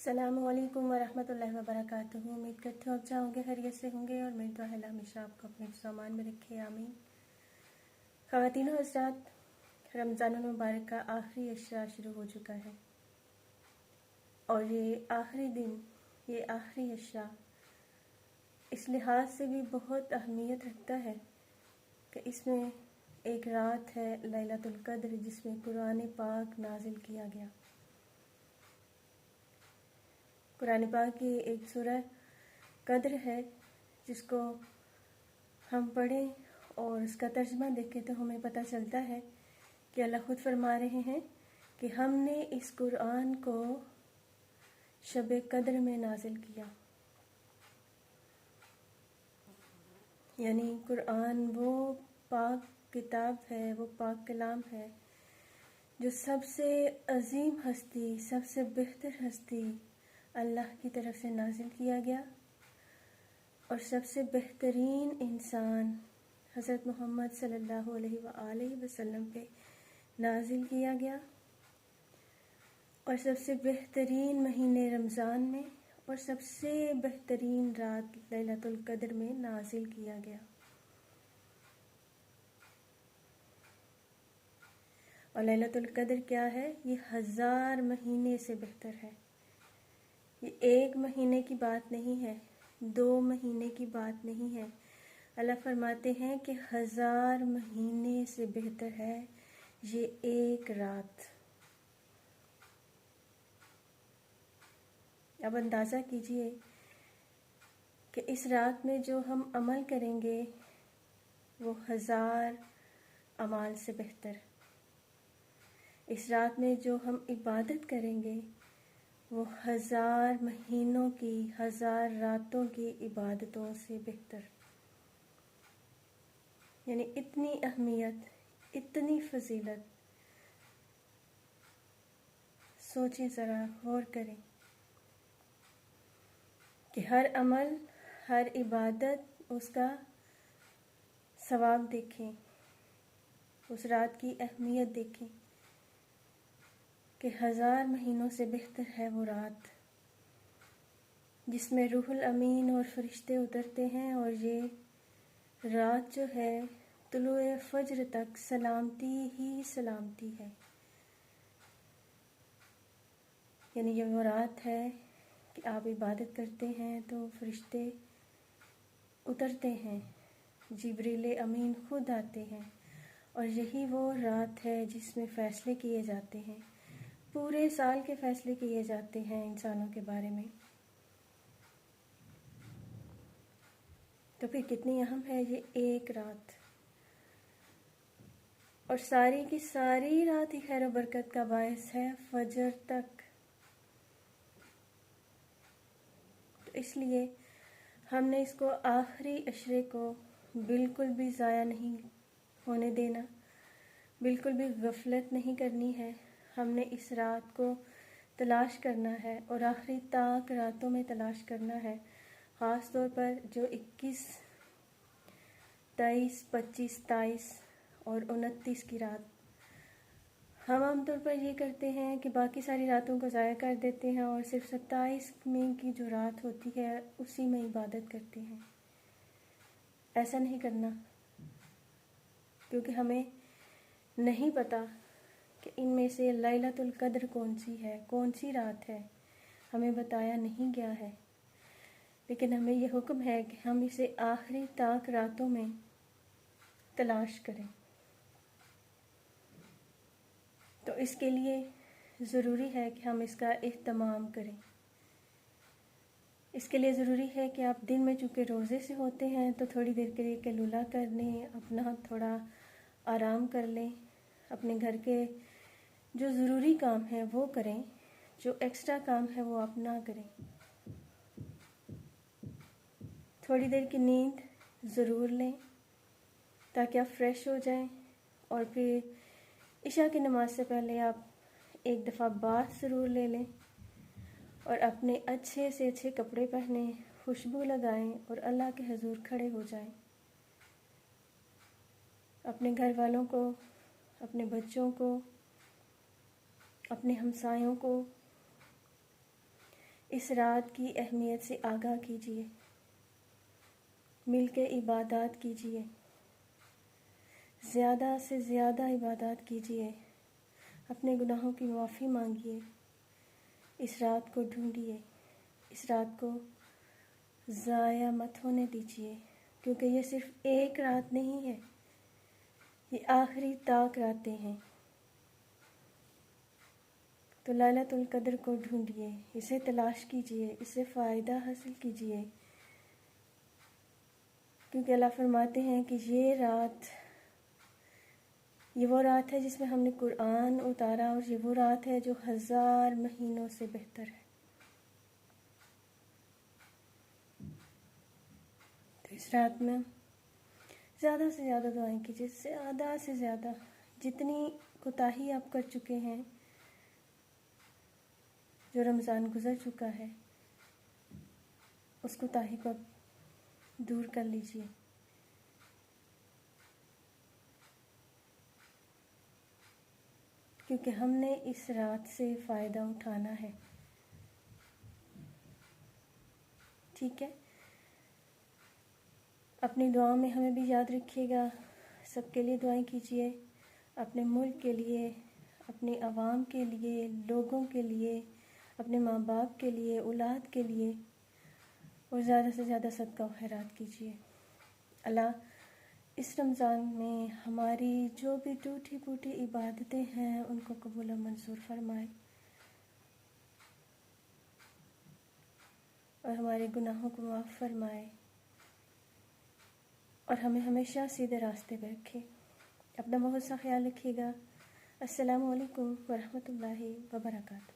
السلام علیکم ورحمۃ اللہ وبرکاتہ۔ امید کرتی ہوں آپ جہاں ہوں گے خیریت سے ہوں گے، اور میری دعا ہے ہمیشہ آپ کو اپنے سامان میں رکھے، آمین۔ خواتین و حضرات، رمضان المبارک کا آخری عشرہ شروع ہو چکا ہے، اور یہ آخری دن، یہ آخری عشرہ اس لحاظ سے بھی بہت اہمیت رکھتا ہے کہ اس میں ایک رات ہے لیلۃ القدر، جس میں قرآن پاک نازل کیا گیا۔ قرآن پاک کی ایک سورہ قدر ہے جس کو ہم پڑھیں اور اس کا ترجمہ دیکھیں تو ہمیں پتہ چلتا ہے کہ اللہ خود فرما رہے ہیں کہ ہم نے اس قرآن کو شب قدر میں نازل کیا۔ یعنی قرآن وہ پاک کتاب ہے، وہ پاک کلام ہے جو سب سے عظیم ہستی، سب سے بہتر ہستی اللہ کی طرف سے نازل کیا گیا، اور سب سے بہترین انسان حضرت محمد صلی اللہ علیہ وآلہ وسلم پہ نازل کیا گیا، اور سب سے بہترین مہینے رمضان میں اور سب سے بہترین رات لیلۃ القدر میں نازل کیا گیا۔ اور لیلۃ القدر کیا ہے؟ یہ 1000 مہینے سے بہتر ہے۔ یہ ایک مہینے کی بات نہیں ہے، 2 مہینے کی بات نہیں ہے۔ اللہ فرماتے ہیں کہ 1000 مہینے سے بہتر ہے یہ ایک رات۔ اب اندازہ کیجئے کہ اس رات میں جو ہم عمل کریں گے وہ 1000 اعمال سے بہتر۔ اس رات میں جو ہم عبادت کریں گے وہ 1000 مہینوں کی، 1000 راتوں کی عبادتوں سے بہتر۔ یعنی اتنی اہمیت، اتنی فضیلت، سوچیں ذرا، غور کریں کہ ہر عمل، ہر عبادت اس کا ثواب دیکھیں، اس رات کی اہمیت دیکھیں کہ 1000 مہینوں سے بہتر ہے وہ رات جس میں روح الامین اور فرشتے اترتے ہیں، اور یہ رات جو ہے طلوع فجر تک سلامتی ہی سلامتی ہے۔ یعنی یہ وہ رات ہے کہ آپ عبادت کرتے ہیں تو فرشتے اترتے ہیں، جبریل امین خود آتے ہیں، اور یہی وہ رات ہے جس میں فیصلے کیے جاتے ہیں، پورے سال کے فیصلے کیے جاتے ہیں انسانوں کے بارے میں۔ تو پھر کتنی اہم ہے یہ ایک رات، اور ساری کی ساری رات ہی خیر و برکت کا باعث ہے فجر تک۔ تو اس لیے ہم نے اس کو آخری عشرے کو بالکل بھی ضائع نہیں ہونے دینا، بالکل بھی غفلت نہیں کرنی ہے۔ ہم نے اس رات کو تلاش کرنا ہے، اور آخری طاق راتوں میں تلاش کرنا ہے، خاص طور پر جو 21، 23، 25، 27 اور 29 کی رات۔ ہم عام طور پر یہ کرتے ہیں کہ باقی ساری راتوں کو ضائع کر دیتے ہیں اور صرف 27 میں کی جو رات ہوتی ہے اسی میں عبادت کرتے ہیں۔ ایسا نہیں کرنا، کیونکہ ہمیں نہیں پتہ کہ ان میں سے لیلۃ القدر کون سی ہے، کون سی رات ہے، ہمیں بتایا نہیں گیا ہے، لیکن ہمیں یہ حکم ہے کہ ہم اسے آخری طاق راتوں میں تلاش کریں۔ تو اس کے لیے ضروری ہے کہ ہم اس کا اہتمام کریں۔ اس کے لیے ضروری ہے کہ آپ دن میں چونکہ روزے سے ہوتے ہیں تو تھوڑی دیر کے لیے قیلولہ کر لیں، اپنا تھوڑا آرام کر لیں، اپنے گھر کے جو ضروری کام ہیں وہ کریں، جو ایکسٹرا کام ہے وہ آپ نہ کریں۔ تھوڑی دیر کی نیند ضرور لیں تاکہ آپ فریش ہو جائیں، اور پھر عشاء کی نماز سے پہلے آپ ایک دفعہ باتھ ضرور لے لیں، اور اپنے اچھے سے اچھے کپڑے پہنیں، خوشبو لگائیں اور اللہ کے حضور کھڑے ہو جائیں۔ اپنے گھر والوں کو، اپنے بچوں کو، اپنے ہمسایوں کو اس رات کی اہمیت سے آگاہ کیجیے، مل کے عبادات کیجیے، زیادہ سے زیادہ عبادات کیجیے، اپنے گناہوں کی معافی مانگیے، اس رات کو ڈھونڈیے، اس رات کو ضائع مت ہونے دیجیے، کیونکہ یہ صرف ایک رات نہیں ہے، یہ آخری طاق راتیں ہیں۔ تو لیلۃ القدر کو ڈھونڈیے، اسے تلاش کیجیے، اسے فائدہ حاصل کیجیے، کیونکہ اللہ فرماتے ہیں کہ یہ وہ رات ہے جس میں ہم نے قرآن اتارا، اور یہ وہ رات ہے جو 1000 مہینوں سے بہتر ہے۔ تو اس رات میں زیادہ سے زیادہ دعائیں کیجیے، زیادہ سے زیادہ، جتنی کوتاہی آپ کر چکے ہیں، جو رمضان گزر چکا ہے، اس کوتاہی کو آپ دور کر لیجیے۔ کیونکہ ہم نے اس رات سے فائدہ اٹھانا ہے، ٹھیک ہے؟ اپنی دعاؤں میں ہمیں بھی یاد رکھیے گا، سب کے لیے دعائیں کیجیے، اپنے ملک کے لیے، اپنے عوام کے لیے، لوگوں کے لیے، اپنے ماں باپ کے لیے، اولاد کے لیے، اور زیادہ سے زیادہ صدقہ و خیرات کیجیے۔ اللہ اس رمضان میں ہماری جو بھی ٹوٹی پھوٹی عبادتیں ہیں ان کو قبول و منظور فرمائے، اور ہمارے گناہوں کو معاف فرمائے، اور ہمیں ہمیشہ سیدھے راستے پہ رکھے۔ اپنا بہت سا خیال رکھیے گا۔ السلام علیکم ورحمۃ اللہ وبرکاتہ۔